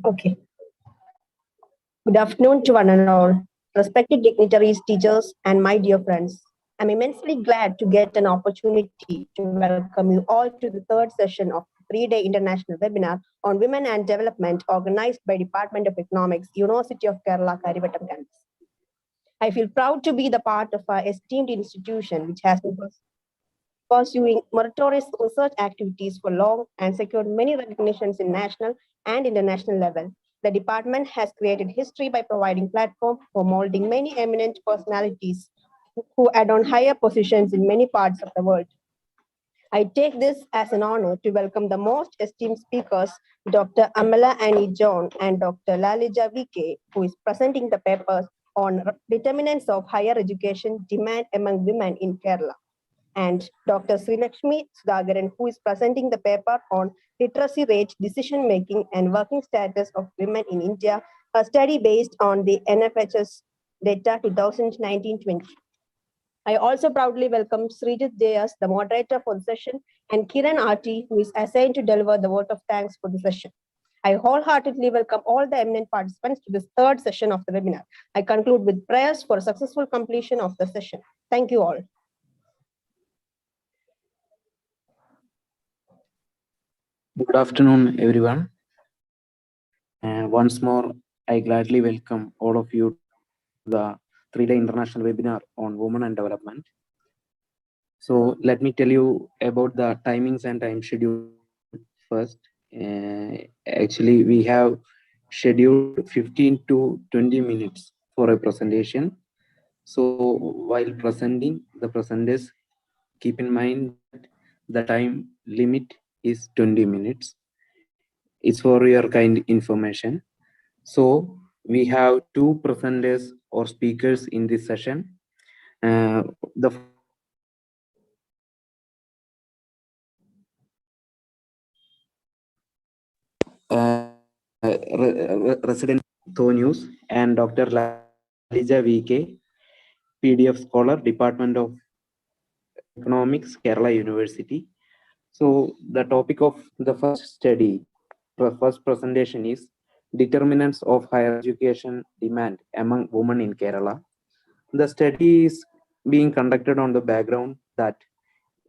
Okay. Good afternoon to one and all, respected dignitaries, teachers, and my dear friends. I'm immensely glad to get an opportunity to welcome you all to the third session of the 3-day international webinar on women and development organized by Department of Economics, University of Kerala, Karivattam campus. I feel proud to be the part of our esteemed institution, which has been pursuing meritorious research activities for long and secured many recognitions in national and international level. The department has created history by providing platform for molding many eminent personalities who add on higher positions in many parts of the world. I take this as an honor to welcome the most esteemed speakers, Dr. Amala Annie John and Dr. Lalija VK, who is presenting the papers on determinants of higher education demand among women in Kerala, and Dr. Sreelakshmi Sudhakaran, who is presenting the paper on literacy rate, decision making, and working status of women in India, a study based on the NFHS data 2019-20. I also proudly welcome Sreejith, the moderator for the session, and Kiran RT, who is assigned to deliver the vote of thanks for the session. I wholeheartedly welcome all the eminent participants to this third session of the webinar. I conclude with prayers for successful completion of the session. Thank you all. Good afternoon, everyone. Once more, I gladly welcome all of you to the 3-day international webinar on women and development. So let me tell you about the timings and time schedule first. Actually, we have scheduled 15 to 20 minutes for a presentation. So while presenting, the presenters keep in mind that the time limit is 20 minutes. It's for your kind information. So we have two presenters or speakers in this session. The resident News and Dr. Lalija VK, PDF scholar, Department of Economics, Kerala University. So the topic of the first study, the first presentation is Determinants of Higher Education Demand Among Women in Kerala. The study is being conducted on the background that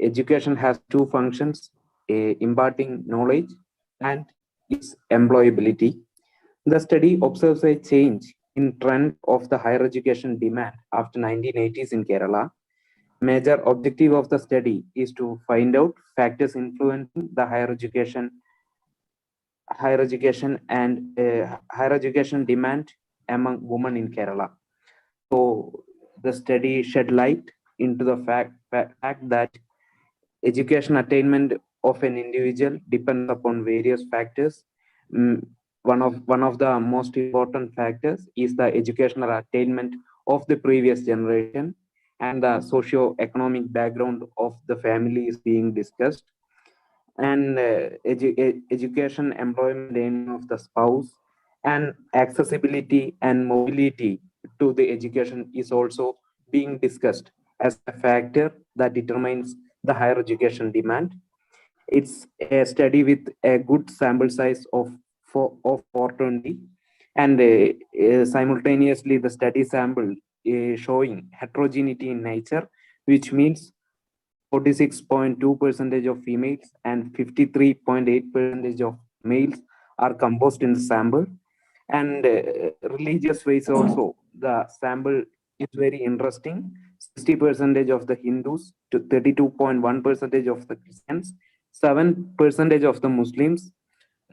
education has two functions, imparting knowledge and its employability. The study observes a change in trend of the higher education demand after 1980s in Kerala. Major objective of the study is to find out factors influencing the higher education and higher education demand among women in Kerala. So the study shed light into the fact that education attainment of an individual depends upon various factors. One of the most important factors is the educational attainment of the previous generation, and the socio-economic background of the family is being discussed, and education, employment aim of the spouse, and accessibility and mobility to the education is also being discussed as a factor that determines the higher education demand. It's a study with a good sample size of 420, and simultaneously the study sample is showing heterogeneity in nature, which means 46.2% of females and 53.8% of males are composed in the sample. And religious ways also, the sample is very interesting. 60% of the Hindus to 32.1% of the Christians, 7% of the Muslims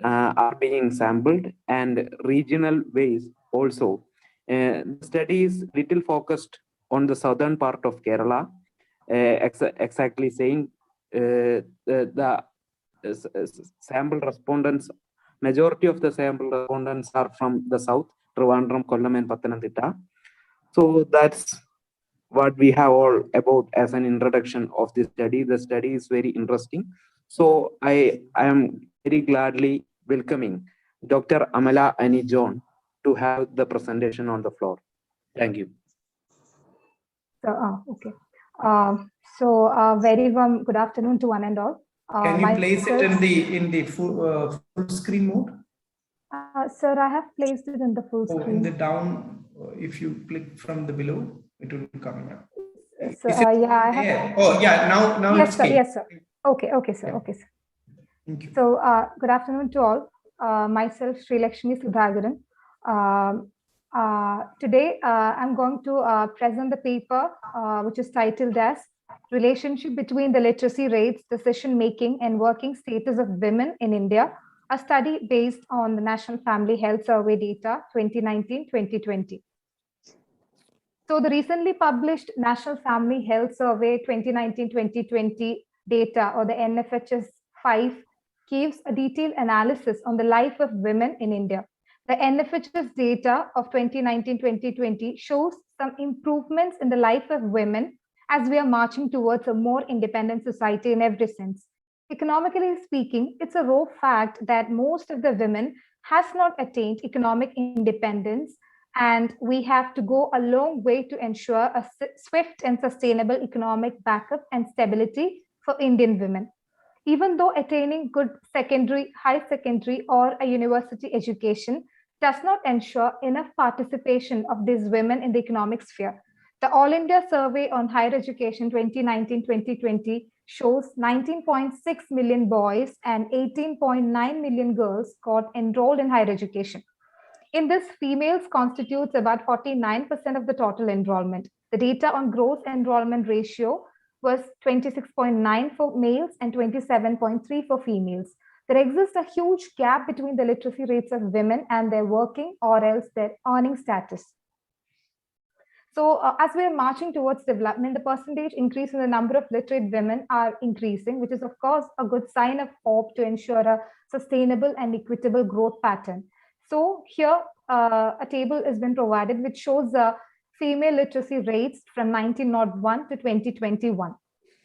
are being sampled, and regional ways also. The study is little focused on the southern part of Kerala, exactly saying the sample respondents, majority of the sample respondents are from the south, Trivandrum, Kollam, and Pathanamthitta. So that's what we have all about as an introduction of this study. The study is very interesting. So I am very gladly welcoming Dr. Amala Annie John to have the presentation on the floor. Thank you. Okay. Very warm good afternoon to one and all. Can you place it in the full screen mode? Sir, I have placed it in the full Oh, screen. in the down, if you click from the below, it will be coming up. So, Is it yeah, I have. there? Oh, yeah, now Yes, it's sir. came. Yes, sir. Okay, okay, sir. Yeah. Okay, sir. Thank you. So, good afternoon to all. Myself, Sreelakshmi Sudhakaran. Today, I'm going to present the paper, which is titled as Relationship Between the Literacy Rates, Decision Making, and Working Status of Women in India, a study based on the National Family Health Survey data 2019-2020. So the recently published National Family Health Survey 2019-2020 data, or the NFHS 5, gives a detailed analysis on the life of women in India. The NFHS data of 2019-2020 shows some improvements in the life of women as we are marching towards a more independent society in every sense. Economically speaking, it's a raw fact that most of the women has not attained economic independence, and we have to go a long way to ensure a swift and sustainable economic backup and stability for Indian women. Even though attaining good secondary, high secondary, or a university education does not ensure enough participation of these women in the economic sphere. The All India Survey on Higher Education 2019-2020 shows 19.6 million boys and 18.9 million girls got enrolled in higher education. In this, females constitutes about 49% of the total enrollment. The data on gross enrollment ratio was 26.9 for males and 27.3 for females. There exists a huge gap between the literacy rates of women and their working or else their earning status. So as we are marching towards development, the percentage increase in the number of literate women are increasing, which is of course a good sign of hope to ensure a sustainable and equitable growth pattern. So here a table has been provided which shows the female literacy rates from 1901 to 2021.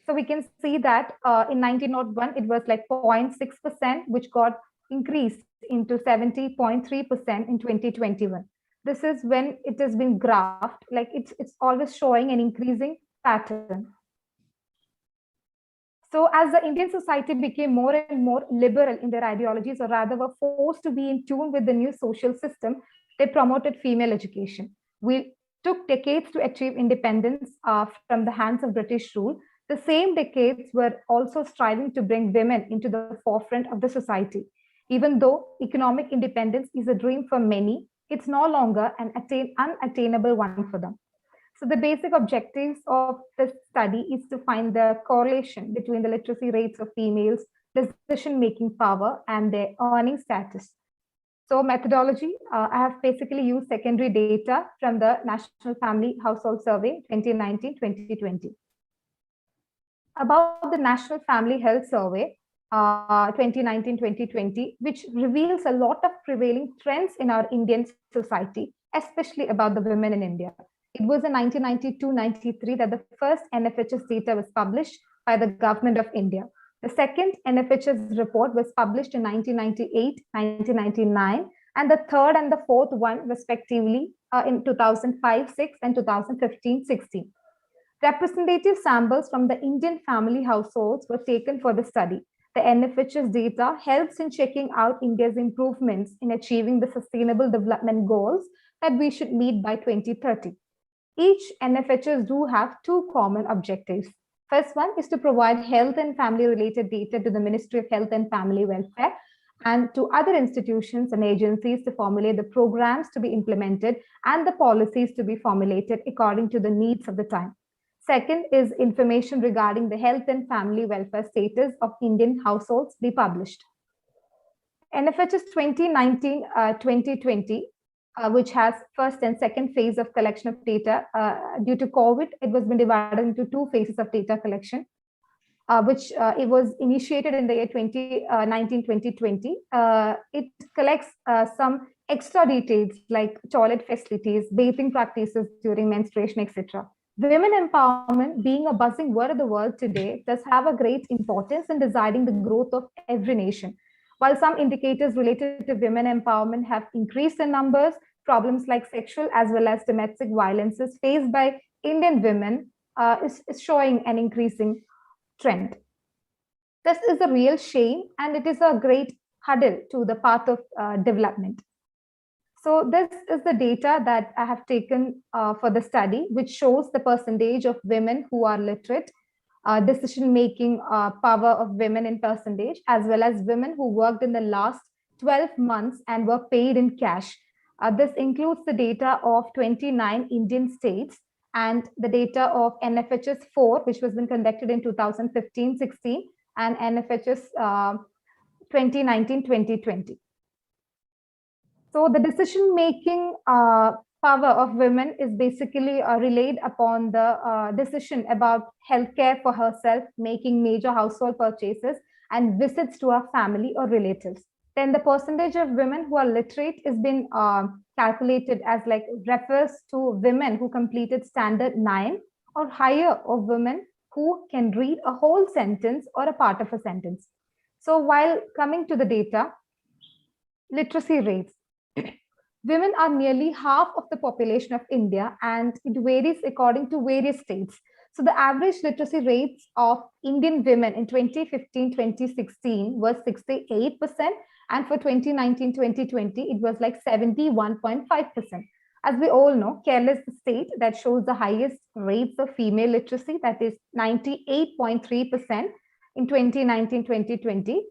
So we can see that in 1901 it was like 0.6%, which got increased into 70.3% in 2021. This is when it has been graphed, like it's always showing an increasing pattern. So as the Indian society became more and more liberal in their ideologies, or rather were forced to be in tune with the new social system, they promoted female education. We took decades to achieve independence from the hands of British rule. The same decades were also striving to bring women into the forefront of the society. Even though economic independence is a dream for many, it's no longer an unattainable one for them. So the basic objectives of this study is to find the correlation between the literacy rates of females, decision-making power, and their earning status. So methodology, I have basically used secondary data from the National Family Household Survey 2019-2020. About the National Family Health Survey 2019-2020, which reveals a lot of prevailing trends in our Indian society, especially about the women in India. It was in 1992-93 that the first NFHS data was published by the government of India. The second NFHS report was published in 1998-1999, and the third and the fourth one respectively in 2005-06 and 2015-16. Representative samples from the Indian family households were taken for the study. The NFHS data helps in checking out India's improvements in achieving the sustainable development goals that we should meet by 2030. Each NFHS do have two common objectives. First one is to provide health and family related data to the Ministry of Health and Family Welfare and to other institutions and agencies to formulate the programs to be implemented and the policies to be formulated according to the needs of the time. Second is information regarding the health and family welfare status of Indian households be published. NFHS 2019-2020, which has first and second phase of collection of data. Due to COVID, it was been divided into two phases of data collection, which it was initiated in the year 2019-2020. It collects some extra details like toilet facilities, bathing practices during menstruation, etc. Women empowerment, being a buzzing word of the world today, does have a great importance in deciding the growth of every nation. While some indicators related to women empowerment have increased in numbers, problems like sexual as well as domestic violences faced by Indian women is showing an increasing trend. This is a real shame, and it is a great hurdle to the path of development. So this is the data that I have taken for the study, which shows the percentage of women who are literate, decision-making power of women in percentage, as well as women who worked in the last 12 months and were paid in cash. This includes the data of 29 Indian states and the data of NFHS 4, which was been conducted in 2015-16, and NFHS 2019-2020. So the decision-making power of women is basically relayed upon the decision about healthcare for herself, making major household purchases, and visits to her family or relatives. Then the percentage of women who are literate is been calculated as like refers to women who completed standard 9 or higher, of women who can read a whole sentence or a part of a sentence. So while coming to the data, literacy rates, women are nearly half of the population of India, and it varies according to various states. So the average literacy rates of Indian women in 2015-2016 was 68%, and for 2019-2020, it was like 71.5%. As we all know, Kerala is the state that shows the highest rates of female literacy, that is 98.3% in 2019-2020.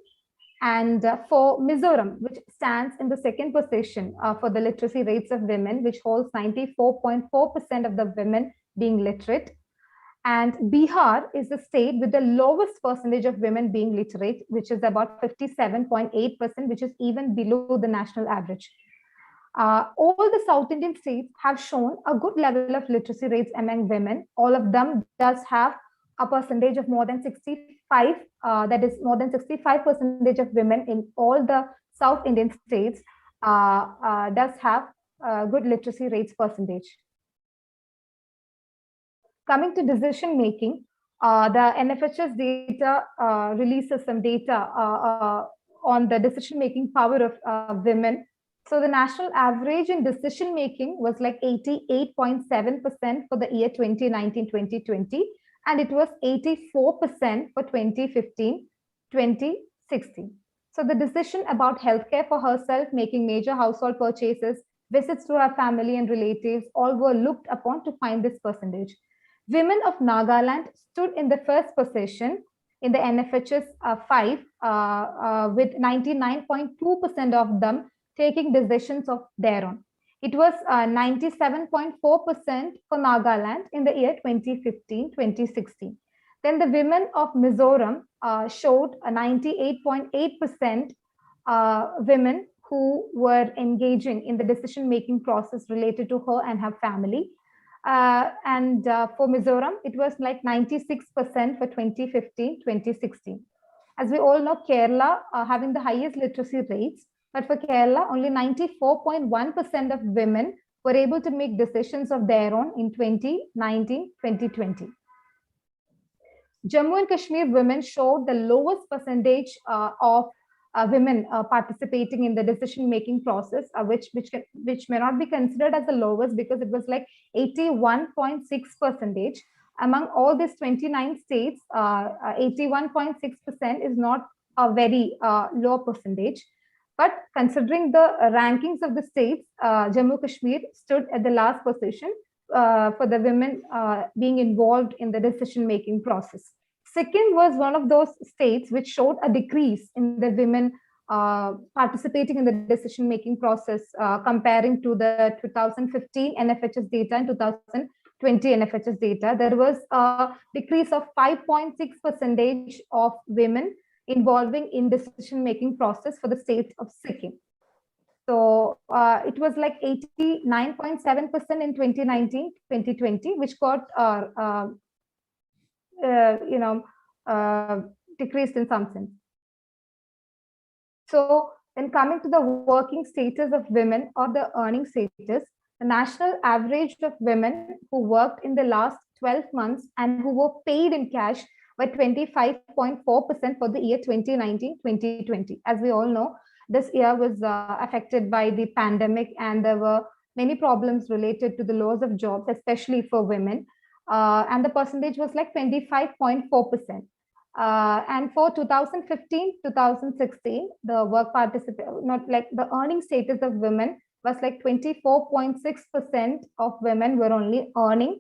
And for Mizoram, which stands in the second position for the literacy rates of women, which holds 94.4% of the women being literate. And Bihar is the state with the lowest percentage of women being literate, which is about 57.8%, which is even below the national average. All the South Indian states have shown a good level of literacy rates among women. All of them does have a percentage of more than 65, that is more than 65% of women in all the South Indian states does have good literacy rates percentage. Coming to decision making, the NFHS data releases some data on the decision making power of women. So the national average in decision making was like 88.7% for the year 2019-2020, and it was 84% for 2015-2016. So the decision about healthcare for herself, making major household purchases, visits to her family and relatives, all were looked upon to find this percentage. Women of Nagaland stood in the first position in the NFHS 5 with 99.2% of them taking decisions of their own. It was 97.4% for Nagaland in the year 2015-2016. Then the women of Mizoram showed a 98.8% women who were engaging in the decision-making process related to her and her family. For Mizoram, it was like 96% for 2015-2016. As we all know, Kerala having the highest literacy rates, but for Kerala, only 94.1% of women were able to make decisions of their own in 2019-2020. Jammu and Kashmir women showed the lowest percentage of women participating in the decision-making process, which may not be considered as the lowest because it was like 81.6%. Among all these 29 states, 81.6% is not a very low percentage. But considering the rankings of the states, Jammu Kashmir stood at the last position for the women being involved in the decision-making process. Sikkim was one of those states which showed a decrease in the women participating in the decision-making process comparing to the 2015 NFHS data and 2020 NFHS data. There was a decrease of 5.6% of women involving in decision-making process for the state of Sikkim. So it was like 89.7% in 2019-2020, which got decreased in some sense. So then coming to the working status of women or the earning status, the national average of women who worked in the last 12 months and who were paid in cash were 25.4% for the year 2019-2020. As we all know, this year was affected by the pandemic, and there were many problems related to the loss of jobs, especially for women. And the percentage was like 25.4%. And for 2015-2016, the work participation, not like the earning status of women was like 24.6% of women were only earning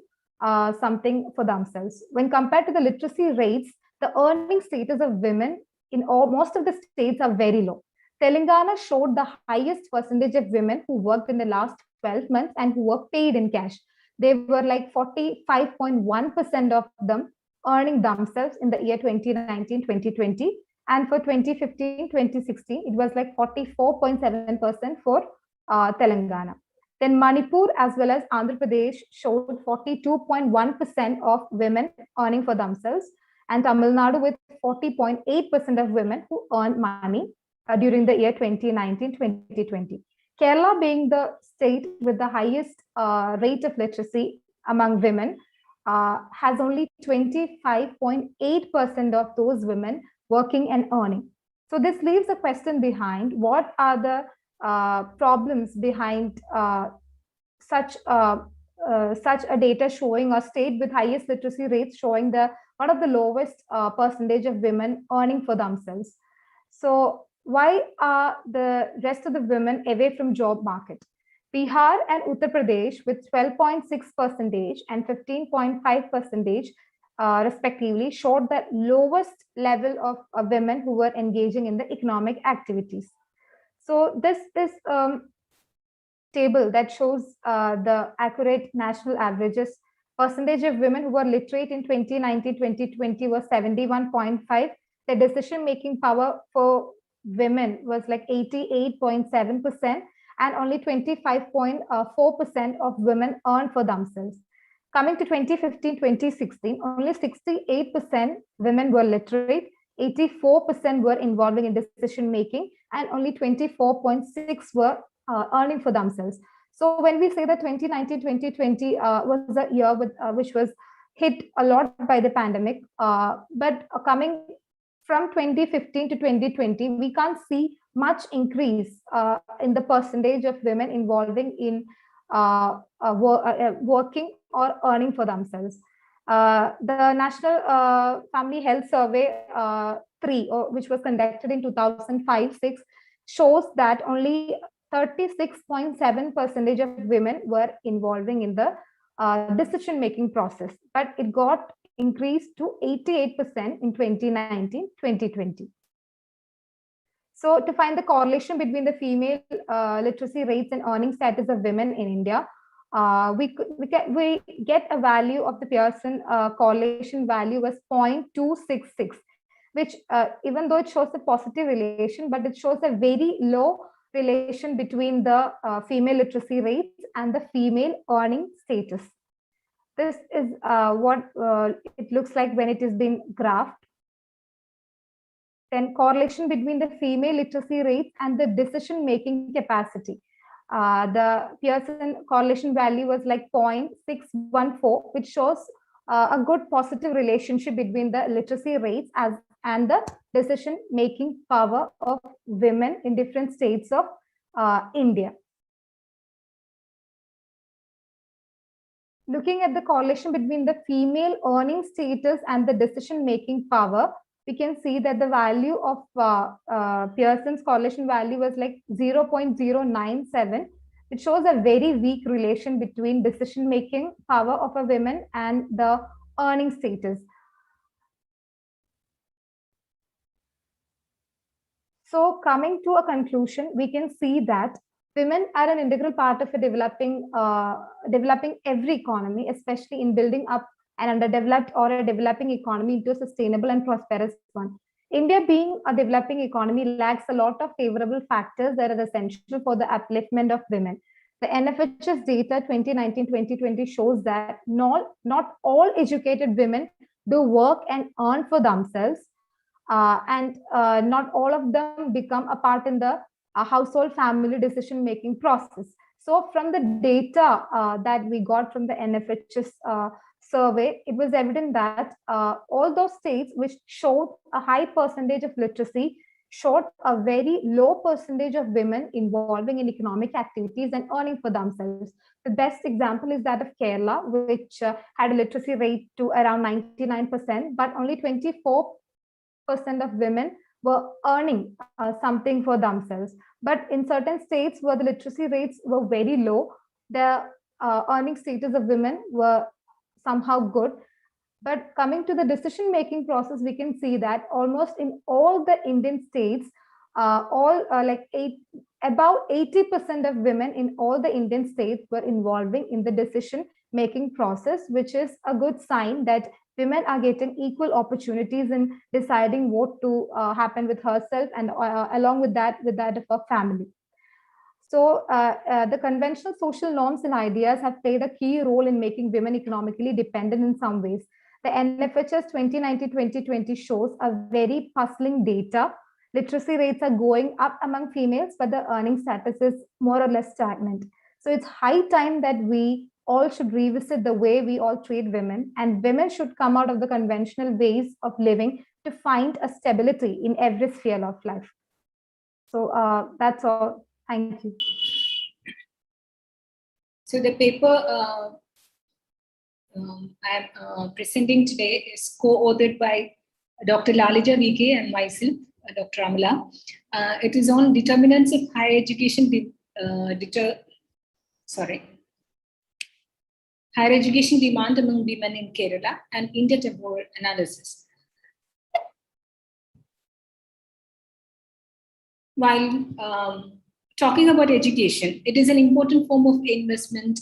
something for themselves. When compared to the literacy rates, the earning status of women in most of the states are very low. Telangana showed the highest percentage of women who worked in the last 12 months and who were paid in cash. They were like 45.1% of them earning themselves in the year 2019-2020. And for 2015-2016, it was like 44.7% for Telangana. Then Manipur as well as Andhra Pradesh showed 42.1% of women earning for themselves, and Tamil Nadu with 40.8% of women who earn money during the year 2019-2020. Kerala being the state with the highest rate of literacy among women has only 25.8% of those women working and earning. So this leaves a question behind: what are the problems behind such a data showing a state with highest literacy rates showing the one of the lowest percentage of women earning for themselves? So why are the rest of the women away from job market? Bihar and Uttar Pradesh with 12.6% and 15.5% respectively showed the lowest level of women who were engaging in the economic activities. So this table that shows the accurate national averages, percentage of women who were literate in 2019-2020 was 71.5. The decision-making power for women was like 88.7%, and only 25.4% of women earned for themselves. Coming to 2015-2016, only 68% women were literate, 84% were involving in decision-making, and only 24.6% were earning for themselves. So when we say that 2019-2020 was a year which was hit a lot by the pandemic, but coming from 2015 to 2020, we can't see much increase in the percentage of women involving in working or earning for themselves. The National Family Health Survey 3, which was conducted in 2005-06, shows that only 36.7% of women were involving in the decision-making process, but it got increased to 88% in 2019-2020. So to find the correlation between the female literacy rates and earning status of women in India, we get a value of the Pearson correlation value as 0.266, which even though it shows a positive relation, but it shows a very low relation between the female literacy rates and the female earning status. This is what it looks like when it is being graphed. Then correlation between the female literacy rates and the decision-making capacity. The Pearson correlation value was like 0.614, which shows a good positive relationship between the literacy rates and the decision-making power of women in different states of India. Looking at the correlation between the female earning status and the decision-making power, we can see that the value of Pearson's correlation value was like 0.097. It shows a very weak relation between decision-making power of a woman and the earning status. So coming to a conclusion, we can see that women are an integral part of a developing every economy, especially in building up an underdeveloped or a developing economy into a sustainable and prosperous one. India, being a developing economy, lacks a lot of favorable factors that are essential for the upliftment of women. The NFHS data 2019-2020 shows that not all educated women do work and earn for themselves, and not all of them become a part in the household family decision-making process. So from the data that we got from the NFHS survey, it was evident that all those states which showed a high percentage of literacy showed a very low percentage of women involving in economic activities and earning for themselves. The best example is that of Kerala, which had a literacy rate to around 99%, but only 24 of women were earning something for themselves. But in certain states where the literacy rates were very low, the earning status of women were somehow good. But coming to the decision-making process, we can see that almost in all the Indian states, about 80% of women in all the Indian states were involving in the decision-making process, which is a good sign that women are getting equal opportunities in deciding what to happen with herself and along with that of her family. So the conventional social norms and ideas have played a key role in making women economically dependent in some ways. The NFHS 2019-2020 shows a very puzzling data. Literacy rates are going up among females, but the earning status is more or less stagnant. So it's high time that we all should revisit the way we all treat women, and women should come out of the conventional ways of living to find a stability in every sphere of life. So that's all. Thank you. So the paper I am presenting today is co-authored by Dr. Lalija VK and myself, Dr. Amala. It is on determinants of higher education, higher education demand among women in Kerala and intertemporal analysis. While talking about education, it is an important form of investment,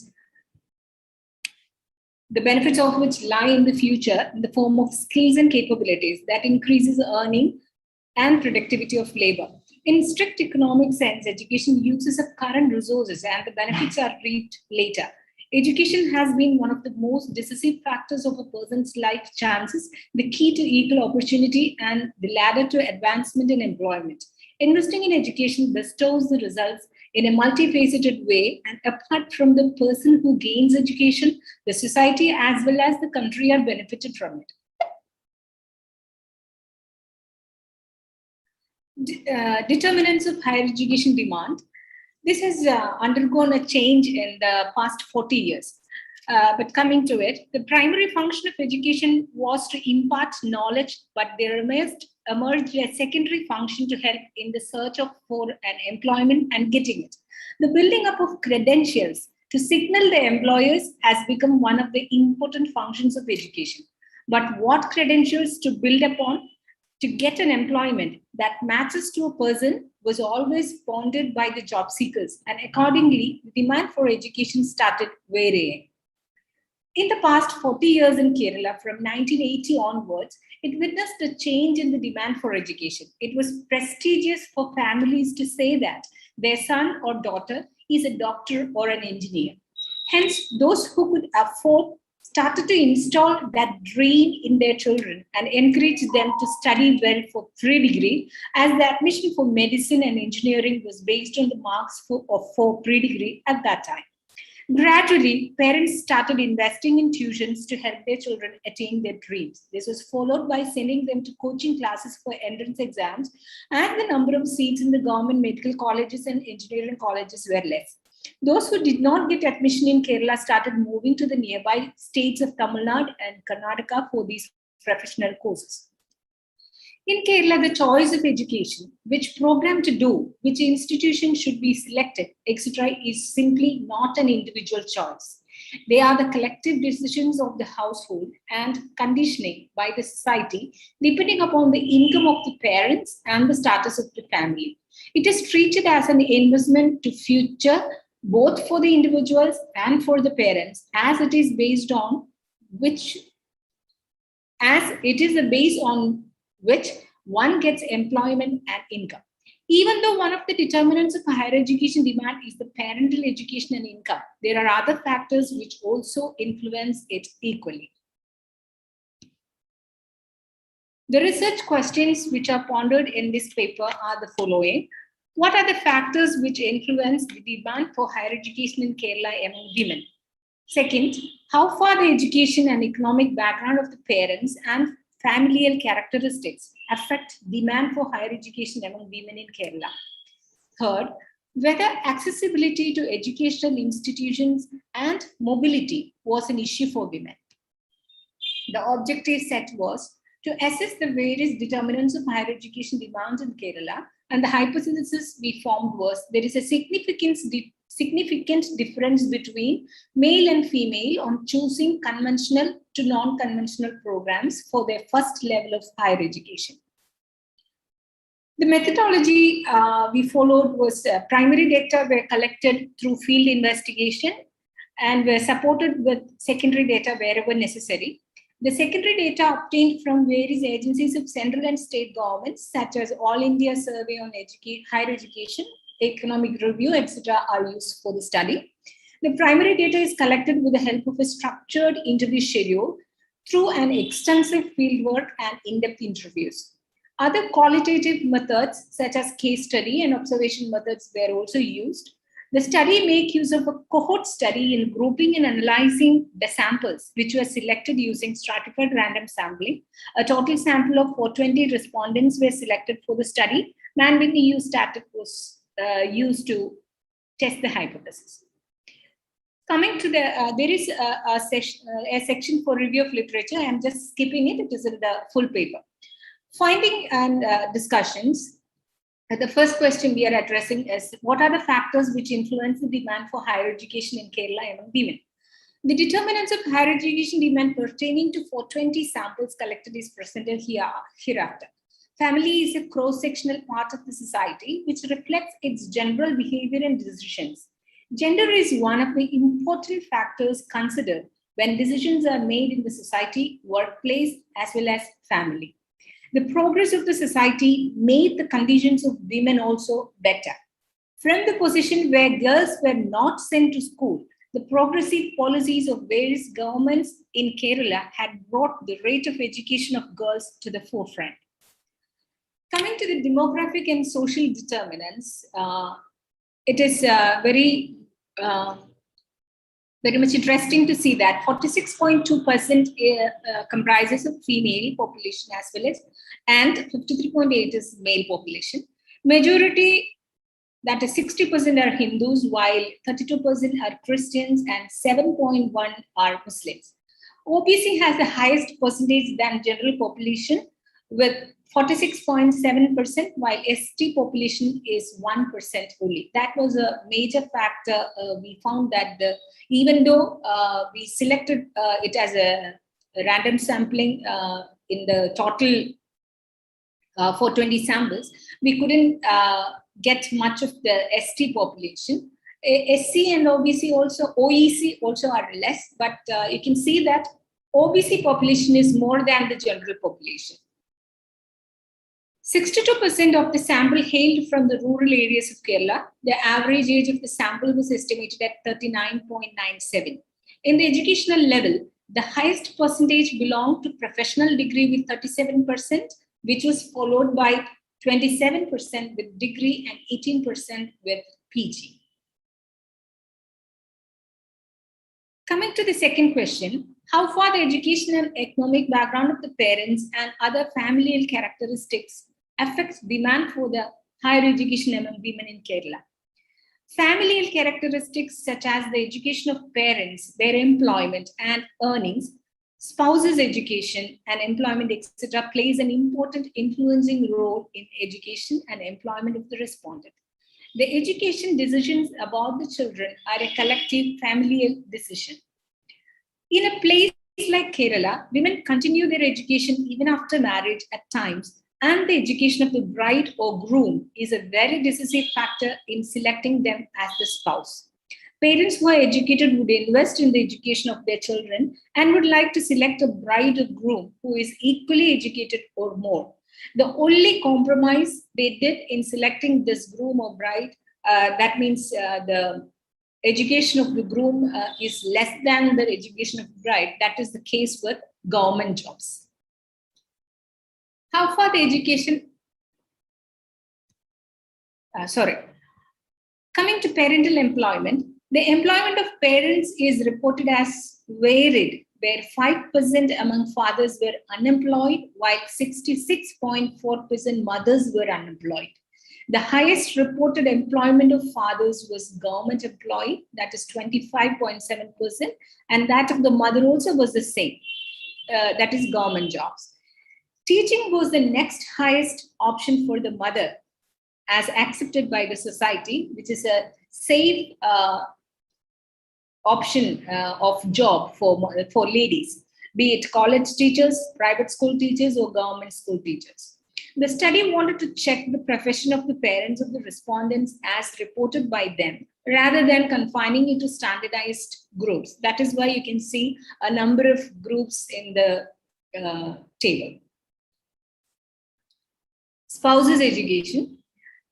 the benefits of which lie in the future in the form of skills and capabilities that increases earning and productivity of labor. In strict economic sense, education uses up current resources and the benefits are reaped later. Education has been one of the most decisive factors of a person's life chances, the key to equal opportunity and the ladder to advancement in employment. Investing in education bestows the results in a multifaceted way, and apart from the person who gains education, the society as well as the country are benefited from it. Determinants of higher education demand. This has undergone a change in the past 40 years. But coming to it, the primary function of education was to impart knowledge, but there emerged a secondary function to help in the search for an employment and getting it. The building up of credentials to signal the employers has become one of the important functions of education. But what credentials to build upon to get an employment that matches to a person was always pondered by the job seekers, and accordingly, the demand for education started varying. In the past 40 years in Kerala, from 1980 onwards, it witnessed a change in the demand for education. It was prestigious for families to say that their son or daughter is a doctor or an engineer. Hence, those who could afford started to install that dream in their children and encourage them to study well for pre-degree, as the admission for medicine and engineering was based on the marks for pre-degree at that time. Gradually, parents started investing in tuitions to help their children attain their dreams. This was followed by sending them to coaching classes for entrance exams, and the number of seats in the government medical colleges and engineering colleges were less. Those who did not get admission in Kerala started moving to the nearby states of Tamil Nadu and Karnataka for these professional courses. In Kerala, the choice of education, which program to do, which institution should be selected, etc., is simply not an individual choice. They are the collective decisions of the household and conditioning by the society, depending upon the income of the parents and the status of the family. It is treated as an investment to future, both for the individuals and for the parents, as it is based on which one gets employment and income. Even though one of the determinants of higher education demand is the parental education and income, there are other factors which also influence it equally. The research questions which are pondered in this paper are the following. What are the factors which influence the demand for higher education in Kerala among women? Second, how far the education and economic background of the parents and familial characteristics affect demand for higher education among women in Kerala. Third, whether accessibility to educational institutions and mobility was an issue for women. The objective set was to assess the various determinants of higher education demand in Kerala. And the hypothesis we formed was there is a significant difference between male and female on choosing conventional to non-conventional programs for their first level of higher education. The methodology we followed was primary data were collected through field investigation and were supported with secondary data wherever necessary. The secondary data obtained from various agencies of central and state governments, such as All India Survey on Higher Education, Economic Review, etc., are used for the study. The primary data is collected with the help of a structured interview schedule through an extensive fieldwork and in-depth interviews. Other qualitative methods, such as case study and observation methods, were also used. The study made use of a cohort study in grouping and analyzing the samples, which were selected using stratified random sampling. A total sample of 420 respondents were selected for the study. Man-Whitney U static was used to test the hypothesis. Coming to the, there is a section for review of literature. I'm just skipping it. It is in the full paper. Finding and discussions. The first question we are addressing is, what are the factors which influence the demand for higher education in Kerala among women? The determinants of higher education demand pertaining to 420 samples collected is presented hereafter. Family is a cross-sectional part of the society which reflects its general behavior and decisions. Gender is one of the important factors considered when decisions are made in the society, workplace, as well as family. The progress of the society made the conditions of women also better. From the position where girls were not sent to school, the progressive policies of various governments in Kerala had brought the rate of education of girls to the forefront. Coming to the demographic and social determinants, it is very much interesting to see that 46.2% comprises of female population as well as, and 53.8% is male population. Majority, that is 60% are Hindus, while 32% are Christians and 7.1% are Muslims. OBC has the highest percentage than general population with 46.7%, while ST population is 1% only. That was a major factor. We found that even though we selected it as a random sampling in the total 420 samples, we couldn't get much of the ST population. SC and OBC also, OEC also are less, but you can see that OBC population is more than the general population. 62% of the sample hailed from the rural areas of Kerala. The average age of the sample was estimated at 39.97. In the educational level, the highest percentage belonged to professional degree with 37%, which was followed by 27% with degree and 18% with PG. Coming to the second question, how far the educational and economic background of the parents and other familial characteristics affects demand for the higher education among women in Kerala. Familial characteristics such as the education of parents, their employment and earnings, spouses' education and employment, etc., plays an important influencing role in education and employment of the respondent. The education decisions about the children are a collective familial decision. In a place like Kerala, women continue their education even after marriage at times, and the education of the bride or groom is a very decisive factor in selecting them as the spouse. Parents who are educated would invest in the education of their children and would like to select a bride or groom who is equally educated or more. The only compromise they did in selecting this groom or bride, that means the education of the groom is less than the education of the bride. That is the case with government jobs. How far the education, coming to parental employment, the employment of parents is reported as varied, where 5% among fathers were unemployed, while 66.4% mothers were unemployed. The highest reported employment of fathers was government employee, that is 25.7%, and that of the mother also was the same, that is government jobs. Teaching was the next highest option for the mother, as accepted by the society, which is a safe option of job for ladies, be it college teachers, private school teachers, or government school teachers. The study wanted to check the profession of the parents of the respondents as reported by them, rather than confining it to standardized groups. That is why you can see a number of groups in the table. Spouses education.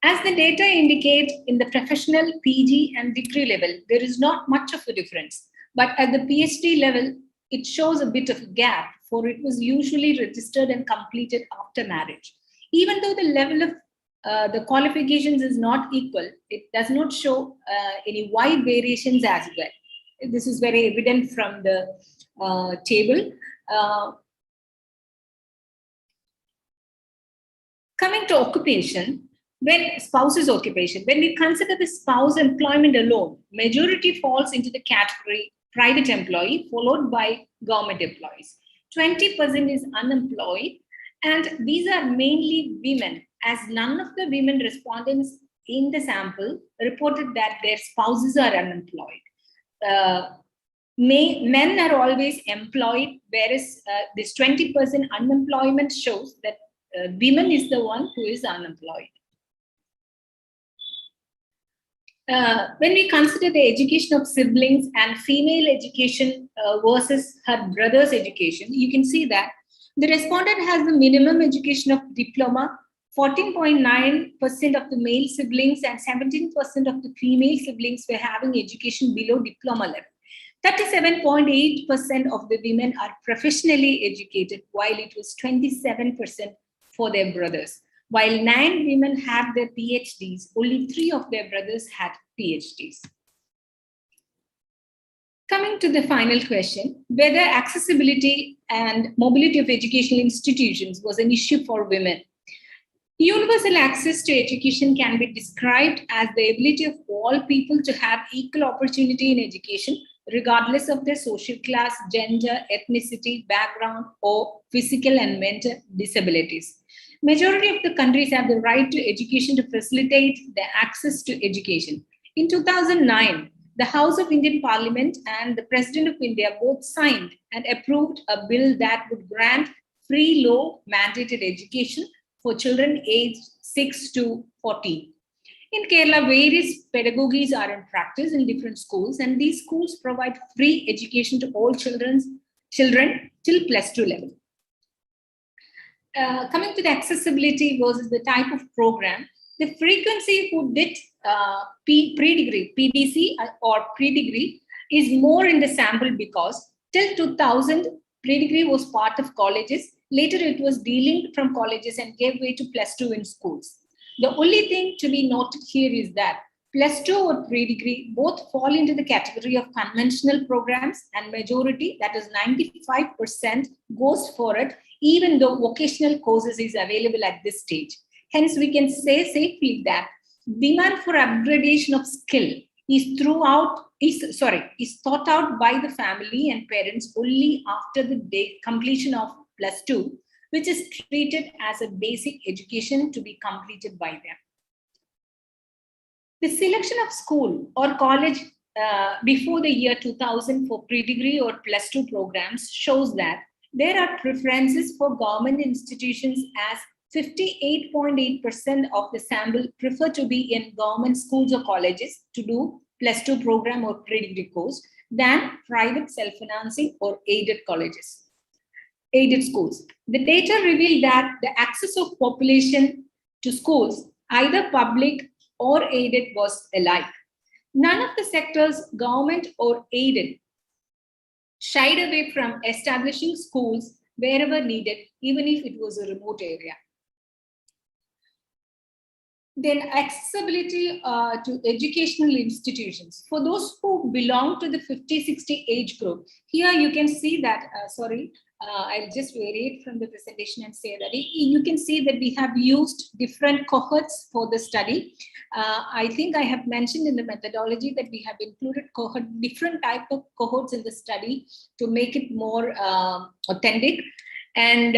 As the data indicate, in the professional PG and degree level, there is not much of a difference. But at the PhD level, it shows a bit of a gap, for it was usually registered and completed after marriage. Even though the level of the qualifications is not equal, it does not show any wide variations as well. This is very evident from the table. Coming to occupation, when spouse's occupation, when we consider the spouse employment alone, majority falls into the category private employee, followed by government employees. 20% is unemployed, and these are mainly women, as none of the women respondents in the sample reported that their spouses are unemployed. Men are always employed, whereas this 20% unemployment shows that women is the one who is unemployed. When we consider the education of siblings and female education versus her brother's education, you can see that the respondent has the minimum education of diploma. 14.9% of the male siblings and 17% of the female siblings were having education below diploma level. 37.8% of the women are professionally educated, while it was 27% for their brothers. While 9 women had their PhDs, only 3 of their brothers had PhDs. Coming to the final question, whether accessibility and mobility of educational institutions was an issue for women. Universal access to education can be described as the ability of all people to have equal opportunity in education, regardless of their social class, gender, ethnicity, background, or physical and mental disabilities. Majority of the countries have the right to education to facilitate the access to education. In 2009, the House of Indian Parliament and the President of India both signed and approved a bill that would grant free low mandated education for children aged 6 to 14. In Kerala, various pedagogies are in practice in different schools, and these schools provide free education to all children till plus 2 level. Coming to the accessibility versus the type of program, the frequency who did pre-degree, PDC or pre-degree is more in the sample because till 2000, pre-degree was part of colleges. Later, it was delinked from colleges and gave way to plus 2 in schools. The only thing to be noted here is that plus 2 or pre-degree both fall into the category of conventional programs, and majority, that is 95%, goes for it, even though vocational courses is available at this stage. Hence, we can say safely that demand for upgradation of skill is thought out by the family and parents only after the completion of plus 2, which is treated as a basic education to be completed by them. The selection of school or college before the year 2000 for pre-degree or plus 2 programs shows that there are preferences for government institutions, as 58.8% of the sample prefer to be in government schools or colleges to do plus 2 program or pre-degree course than private self-financing or aided schools. The data revealed that the access of population to schools, either public or aided, was alike. None of the sectors, government or aided, shied away from establishing schools wherever needed, even if it was a remote area. Then accessibility to educational institutions. For those who belong to the 50-60 age group, here you can see that, I'll just vary it from the presentation and say that you can see that we have used different cohorts for the study. I think I have mentioned in the methodology that we have included different type of cohorts in the study to make it more authentic. And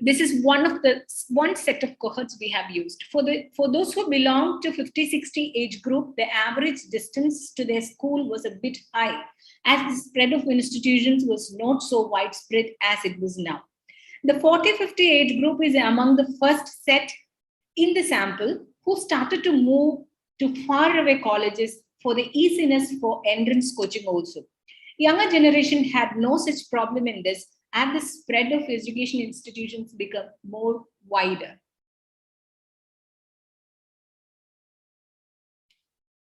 this is one set of cohorts we have used. For those who belong to 50-60 age group, the average distance to their school was a bit high, as the spread of institutions was not so widespread as it was now. The 40-50 age group is among the first set in the sample who started to move to faraway colleges for the easiness for entrance coaching also. Younger generation had no such problem in this, and the spread of education institutions become more wider.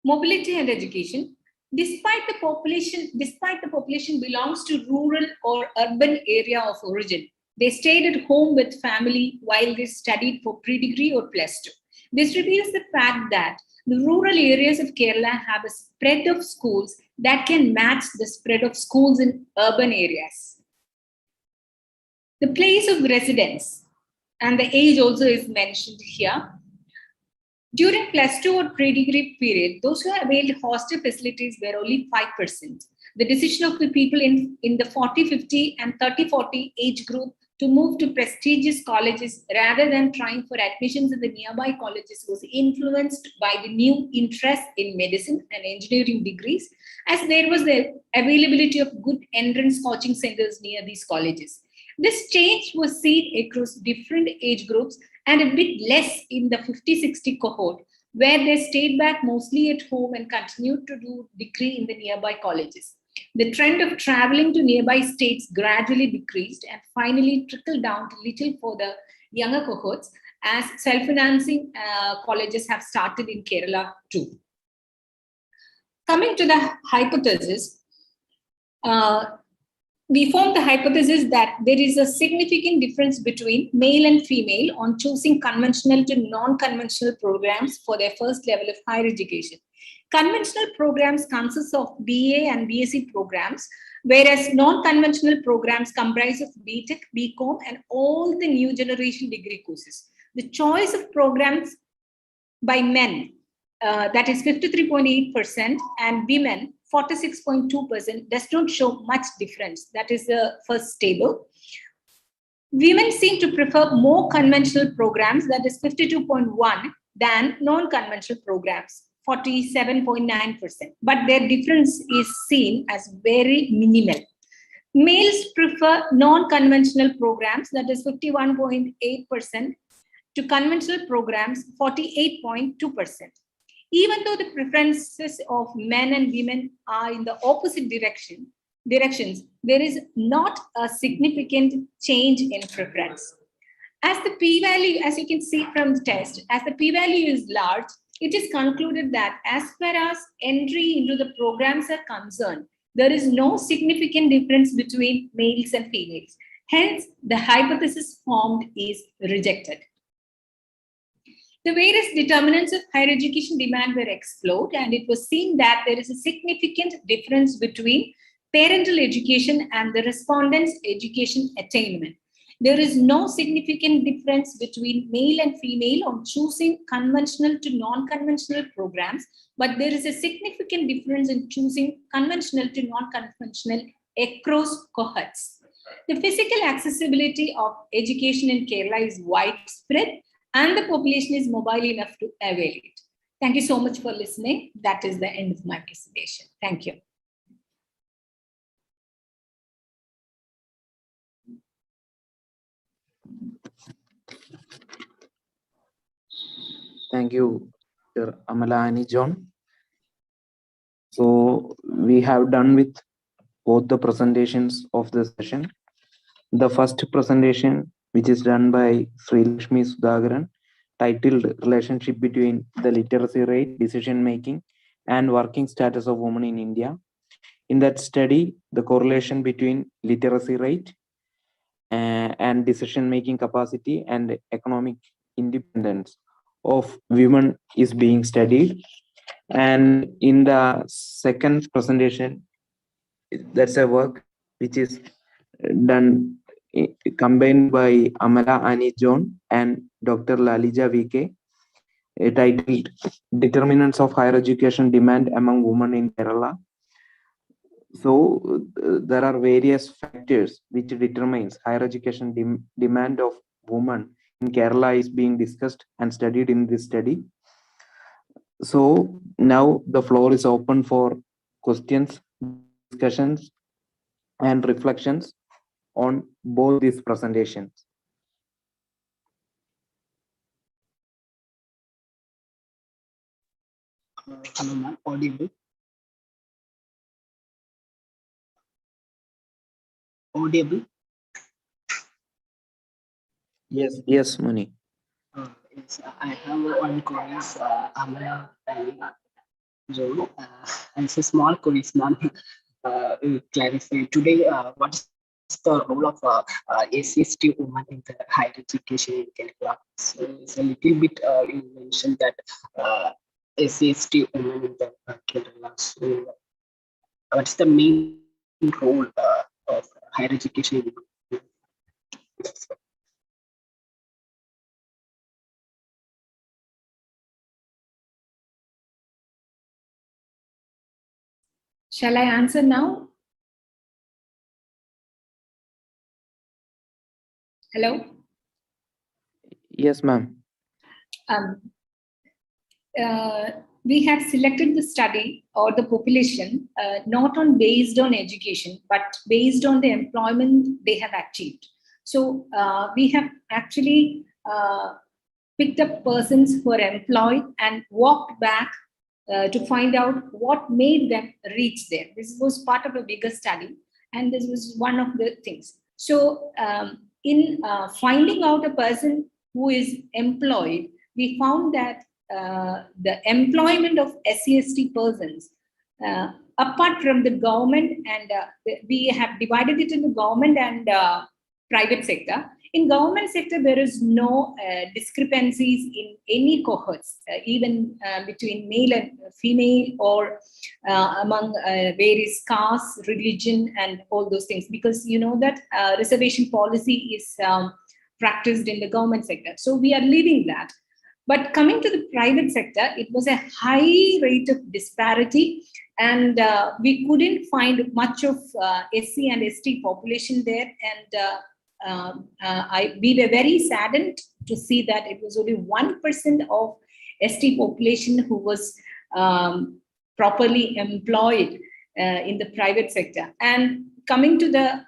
Mobility and education. Despite the population belongs to rural or urban area of origin, they stayed at home with family while they studied for pre-degree or +2. This reveals the fact that the rural areas of Kerala have a spread of schools that can match the spread of schools in urban areas. The place of residence and the age also is mentioned here. During +2 or pre-degree period, those who availed hostel facilities were only 5%. The decision of the people in the 40-50 and 30-40 age group to move to prestigious colleges rather than trying for admissions in the nearby colleges was influenced by the new interest in medicine and engineering degrees, as there was the availability of good entrance coaching centers near these colleges. This change was seen across different age groups and a bit less in the 50-60 cohort, where they stayed back mostly at home and continued to do degree in the nearby colleges. The trend of traveling to nearby states gradually decreased and finally trickled down to little for the younger cohorts, as self-financing colleges have started in Kerala too. Coming to the hypothesis, we formed the hypothesis that there is a significant difference between male and female on choosing conventional to non-conventional programs for their first level of higher education. Conventional programs consist of BA and BSc programs, whereas non-conventional programs comprise of BTech, BCom, and all the new generation degree courses. The choice of programs by men, that is 53.8%, and women, 46.2%, does not show much difference. That is the first table. Women seem to prefer more conventional programs, that is 52.1%, than non-conventional programs, 47.9%. But their difference is seen as very minimal. Males prefer non-conventional programs, that is 51.8%, to conventional programs, 48.2%. Even though the preferences of men and women are in the opposite directions, there is not a significant change in preference. As the p-value, as you can see from the test, as the p-value is large, it is concluded that as far as entry into the programs are concerned, there is no significant difference between males and females. Hence, the hypothesis formed is rejected. The various determinants of higher education demand were explored, and it was seen that there is a significant difference between parental education and the respondents' education attainment. There is no significant difference between male and female on choosing conventional to non-conventional programs, but there is a significant difference in choosing conventional to non-conventional across cohorts. The physical accessibility of education in Kerala is widespread, and the population is mobile enough to avail it. Thank you so much for listening. That is the end of my presentation. Thank you. Thank you, Dr. Amala and John. So we have done with both the presentations of the session. The first presentation, which is done by Sreelakshmi Sudhakaran, titled Relationship Between the Literacy Rate, Decision Making, and Working Status of Women in India. In that study, the correlation between literacy rate and decision making capacity and economic independence of women is being studied. And in the second presentation, that's a work which is done combined by Amala Ani John and Dr. Lalija VK, titled Determinants of Higher Education Demand Among Women in Kerala. So there are various factors which determines higher education demand of women in Kerala is being discussed and studied in this study. So now the floor is open for questions, discussions, and reflections on both these presentations. Hello, ma'am. Audible? Audible? Yes, Muni. Yes, I have one quiz, Amala and Joe. And it's a small quiz, ma'am. Clarify today what is the role of SC/ST women in the higher education in Kerala. So it's a little bit you mentioned that SC/ST women in the Kerala. So what's the main role of higher education? Shall I answer now? Hello? Yes, ma'am. We have selected the study or the population not based on education, but based on the employment they have achieved. So we have actually picked up persons who are employed and walked back to find out what made them reach there. This was part of a bigger study, and this was one of the things. So in finding out a person who is employed, we found that the employment of SC/ST persons, apart from the government, and we have divided it into government and private sector. In government sector, there is no discrepancies in any cohorts, even between male and female, or among various castes, religion, and all those things, because you know that reservation policy is practiced in the government sector. So we are leaving that. But coming to the private sector, it was a high rate of disparity, and we couldn't find much of SC and ST population there. And we were very saddened to see that it was only 1% of ST population who was properly employed in the private sector. And coming to the,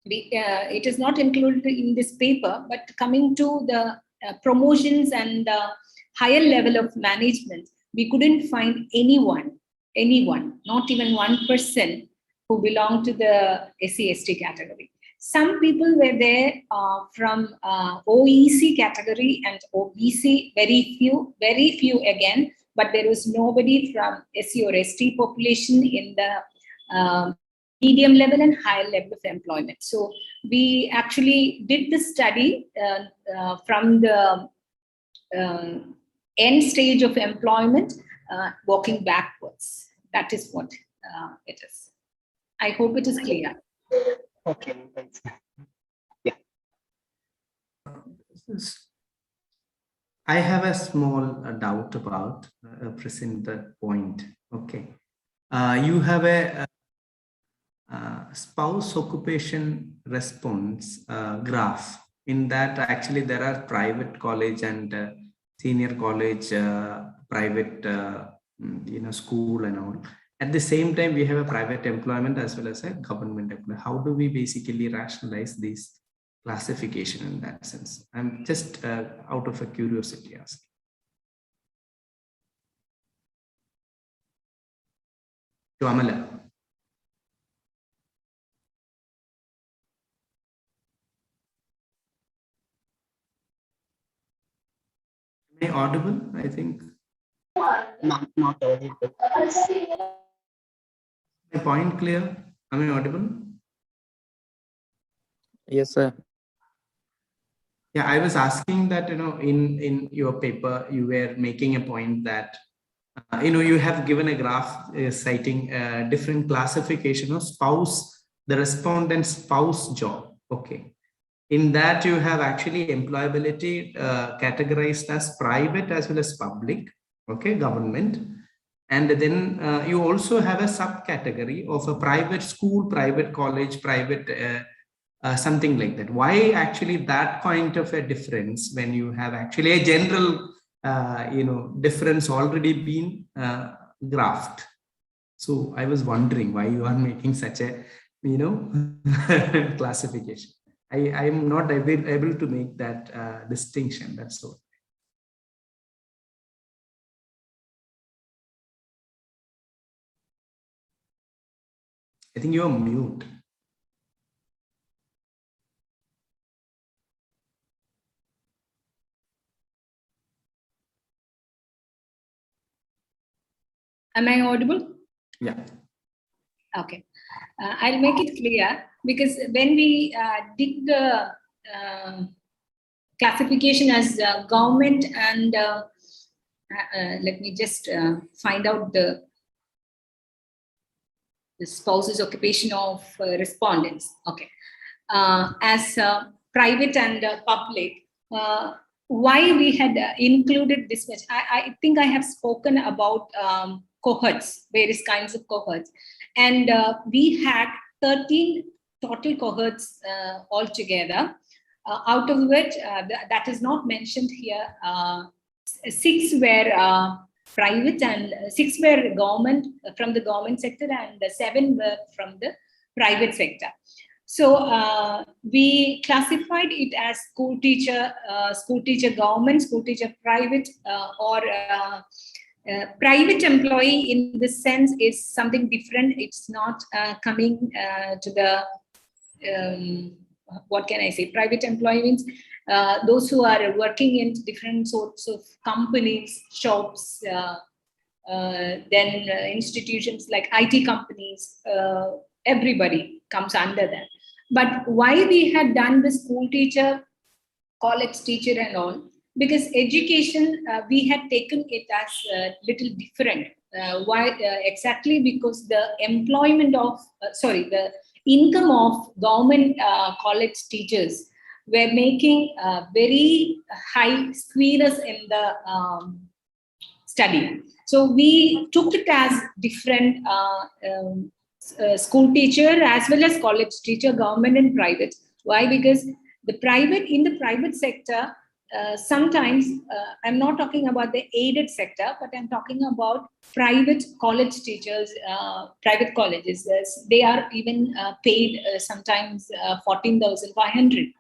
it is not included in this paper, but coming to the promotions and higher level of management, we couldn't find anyone, not even 1% who belonged to the SC/ST category. Some people were there from OEC category and OBC, very few again, but there was nobody from SC or ST population in the medium level and higher level of employment. So we actually did the study from the end stage of employment, walking backwards. That is what it is. I hope it is clear. Okay, thanks. Yeah. I have a small doubt about present that point. Okay. You have a spouse occupation response graph. In that, actually, there are private college and senior college, private school and all. At the same time, we have a private employment as well as a government employment. How do we basically rationalize this classification in that sense? I'm just out of a curiosity asking. To Amala. Am I audible? I think. Not audible. My point clear? Am I audible? Yes, sir. Yeah, I was asking that, in your paper, you were making a point that, you have given a graph citing different classification of spouse, the respondent's spouse job. Okay. In that, you have actually employability categorized as private as well as public, okay, government. And then you also have a subcategory of a private school, private college, private something like that. Why actually that kind of a difference when you have actually a general, difference already been graphed? So I was wondering why you are making such a, classification. I am not able to make that distinction. That's all. I think you're mute. Am I audible? Yeah. Okay. I'll make it clear, because when we did the classification as government and let me just find out the spouse's occupation of respondents. Okay. As private and public, why we had included this much? I think I have spoken about cohorts, various kinds of cohorts. And we had 13 total cohorts altogether, out of which, that is not mentioned here, 6 were private and 6 were government, from the government sector, and 7 were from the private sector. So we classified it as school teacher government, school teacher private, or private employee in this sense is something different. It's not coming to the, what can I say? Private employee means those who are working in different sorts of companies, shops, then institutions like IT companies, everybody comes under that. But why we had done the school teacher, college teacher and all? Because education, we had taken it as a little different. Why? Exactly because the employment of, the income of government college teachers were making very high squeeze in the study. So we took it as different school teacher as well as college teacher, government and private. Why? Because in the private sector, sometimes, I'm not talking about the aided sector, but I'm talking about private college teachers, private colleges. They are even paid sometimes 14,500.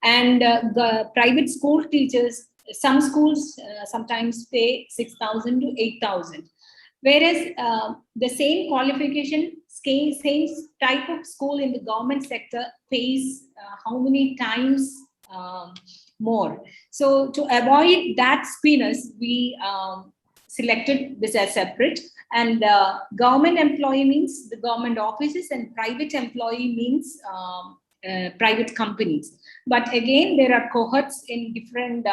And the private school teachers, some schools sometimes pay 6,000 to 8,000. Whereas the same qualification, same type of school in the government sector pays how many times more. So to avoid that squeeze, we selected this as separate. And government employee means the government offices, and private employee means private companies. But again, there are cohorts in different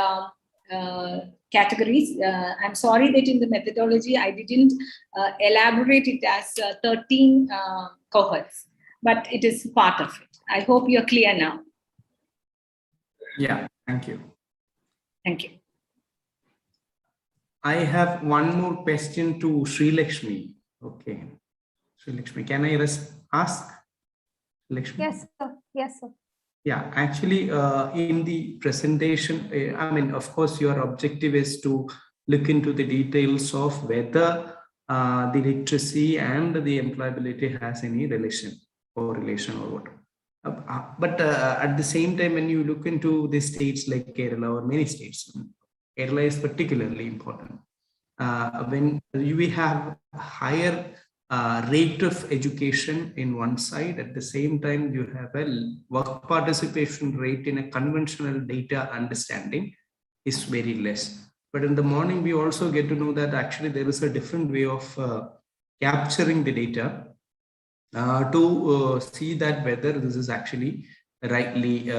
categories. I'm sorry that in the methodology, I didn't elaborate it as 13 cohorts, but it is part of it. I hope you're clear now. Yeah, thank you. Thank you. I have one more question to Sreelakshmi. Okay. Sreelakshmi, can I ask? Sreelakshmi? Yes, sir. Yes, sir. Yeah, actually, in the presentation, of course, your objective is to look into the details of whether the literacy and the employability has any correlation or what. But at the same time, when you look into the states like Kerala or many states, Kerala is particularly important. When we have higher rate of education in one side, at the same time, you have a work participation rate in a conventional data understanding is very less. But in the morning, we also get to know that actually there is a different way of capturing the data to see that whether this is actually rightly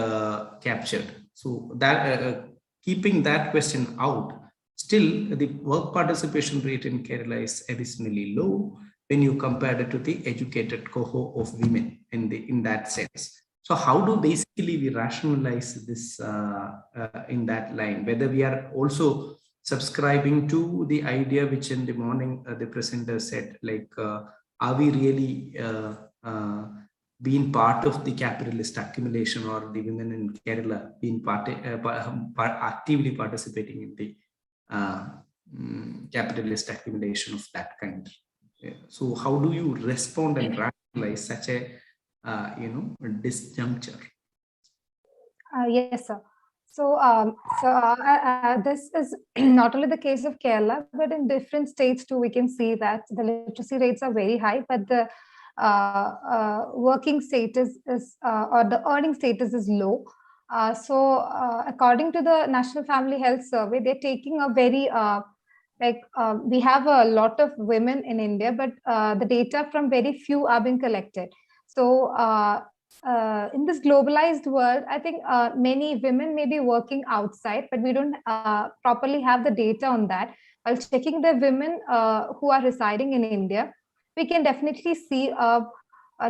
captured. So that keeping that question out, still the work participation rate in Kerala is additionally low when you compare it to the educated cohort of women in that sense. So how do basically we rationalize this in that line, whether we are also subscribing to the idea which in the morning the presenter said, like, are we really been part of the capitalist accumulation, or the women in Kerala being actively participating in the capitalist accumulation of that kind. So how do you respond and rationalize such a disjuncture? Yes, sir. So, this is not only the case of Kerala, but in different states too, we can see that the literacy rates are very high, but the working status is, or the earning status is low. According to the National Family Health Survey, they're taking a very, we have a lot of women in India, but the data from very few are being collected. So, in this globalized world, I think many women may be working outside, but we don't properly have the data on that. While checking the women who are residing in India, we can definitely see a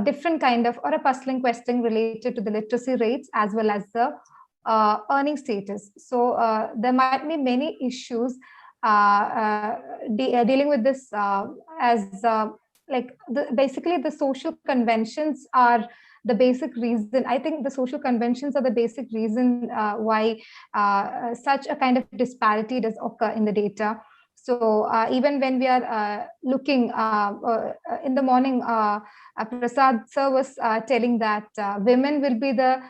different kind of, or a puzzling question related to the literacy rates as well as the earning status. So there might be many issues dealing with this basically the social conventions are the basic reason. I think the social conventions are the basic reason why such a kind of disparity does occur in the data. So even when we are looking in the morning, Prasad sir was telling that women will be the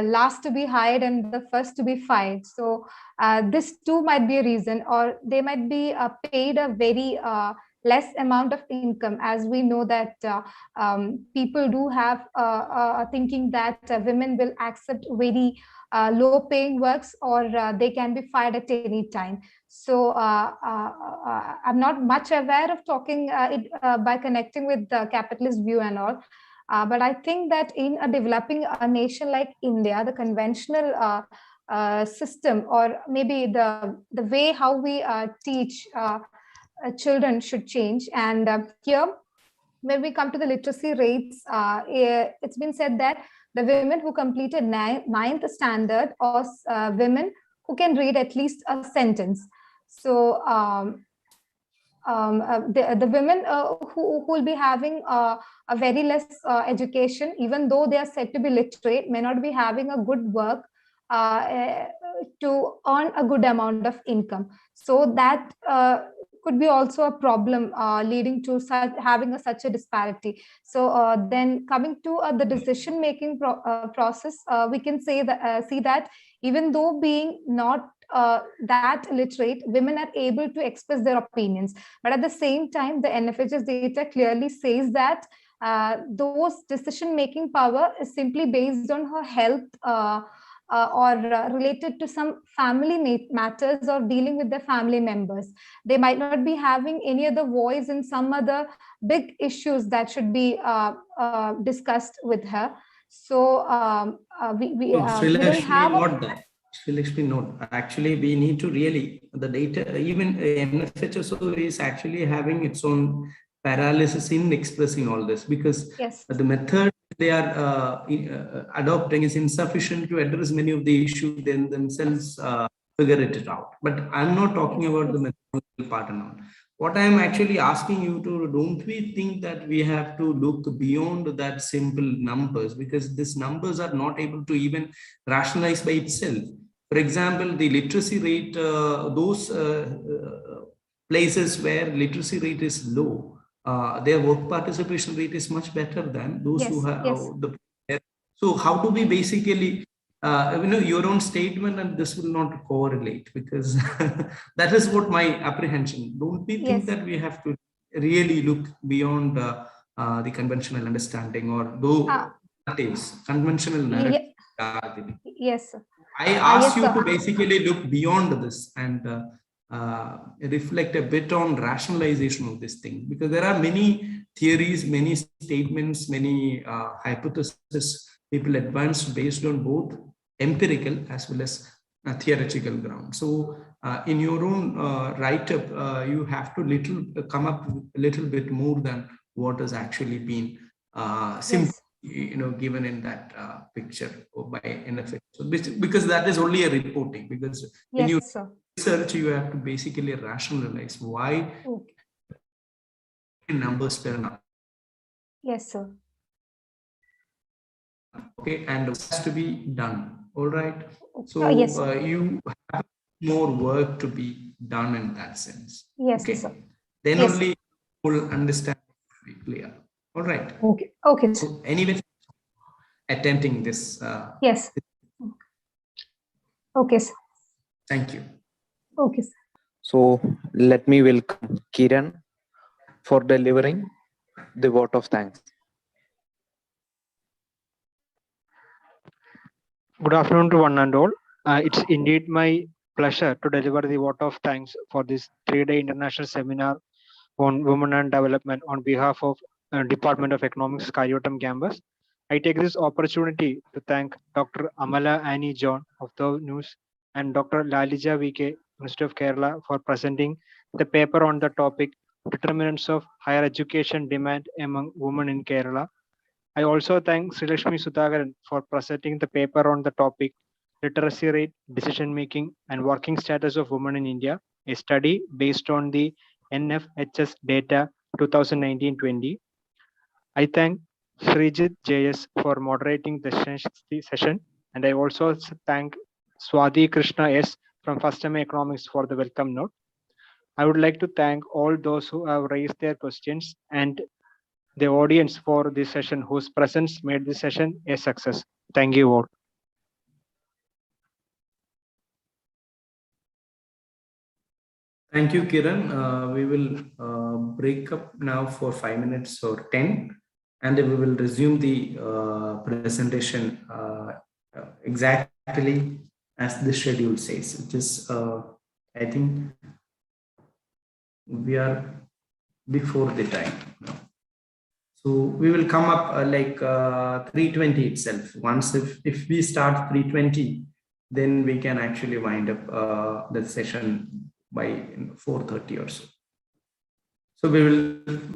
last to be hired and the first to be fired. So this too might be a reason, or they might be paid a very less amount of income, as we know that people do have thinking that women will accept very low paying works, or they can be fired at any time. So I'm not much aware of talking it by connecting with the capitalist view and all. But I think that in a developing nation like India, the conventional system, or maybe the way how we teach children should change. And here, when we come to the literacy rates, it's been said that the women who completed ninth standard, or women who can read at least a sentence. So the women who will be having a very less education, even though they are said to be literate, may not be having a good work to earn a good amount of income. So that could be also a problem leading to having such a disparity. So then coming to the decision making process, we can say that see that even though being not that literate, women are able to express their opinions. But at the same time, the NFHS data clearly says that those decision making power is simply based on her health or related to some family matters, or dealing with their family members. They might not be having any other voice in some other big issues that should be discussed with her. So we don't have not that. Sreelakshmi, no. Actually, we need to really, the data, even NFHSO is actually having its own paralysis in expressing all this, because yes, the method they are adopting is insufficient to address many of the issues, then themselves figure it out. But I'm not talking about the methodological part and all. What I'm actually asking you to, don't we think that we have to look beyond that simple numbers, because these numbers are not able to even rationalize by itself. For example, the literacy rate, those places where literacy rate is low, their work participation rate is much better than those who have the. So how do we basically, your own statement, and this will not correlate, because that is what my apprehension. Don't we think that we have to really look beyond the conventional understanding, or though that is conventional narrative? Yes, sir. I ask you to basically look beyond this and reflect a bit on rationalization of this thing, because there are many theories, many statements, many hypotheses people advance based on both empirical as well as theoretical ground. So in your own write-up, you have to come up a little bit more than what has actually been simply given in that picture by NFH. So because that is only a reporting, because in your research you have to basically rationalize why numbers turn up. Yes, sir. okay, and it has to be done. All right. So yes. You have more work to be done in that sense. Yes, Okay. sir. Then Yes. only full understanding will be clear. All right. Okay. Okay, sir. So anyway, attempting this. Yes. Okay, sir. Thank you. Okay, sir. So let me welcome Kiran for delivering the vote of thanks. Good afternoon to one and all. It's indeed my pleasure to deliver the vote of thanks for this 3-day international seminar on women and development on behalf of Department of Economics, Kayyotam campus. I take this opportunity to thank Dr. Amala Annie John of the News and Dr. Lalija VK, University of Kerala, for presenting the paper on the topic Determinants of Higher Education Demand Among Women in Kerala. I also thank Sreelakshmi Sudhakaran for presenting the paper on the topic Literacy Rate, Decision Making and Working Status of Women in India, a study based on the NFHS data 2019-20. I thank Sreejith JS for moderating the session, and I also thank Swathy Krishna S from First MA Economics for the welcome note. I would like to thank all those who have raised their questions and the audience for this session whose presence made this session a success. Thank you all. Thank you, Kiran. We will break up now for 5 minutes or 10, and we will resume the presentation exactly as the schedule says. It is, I think, we are before the time now. So we will come up like 3:20 itself. Once if we start 3:20, then we can actually wind up the session by 4:30 or so. So we will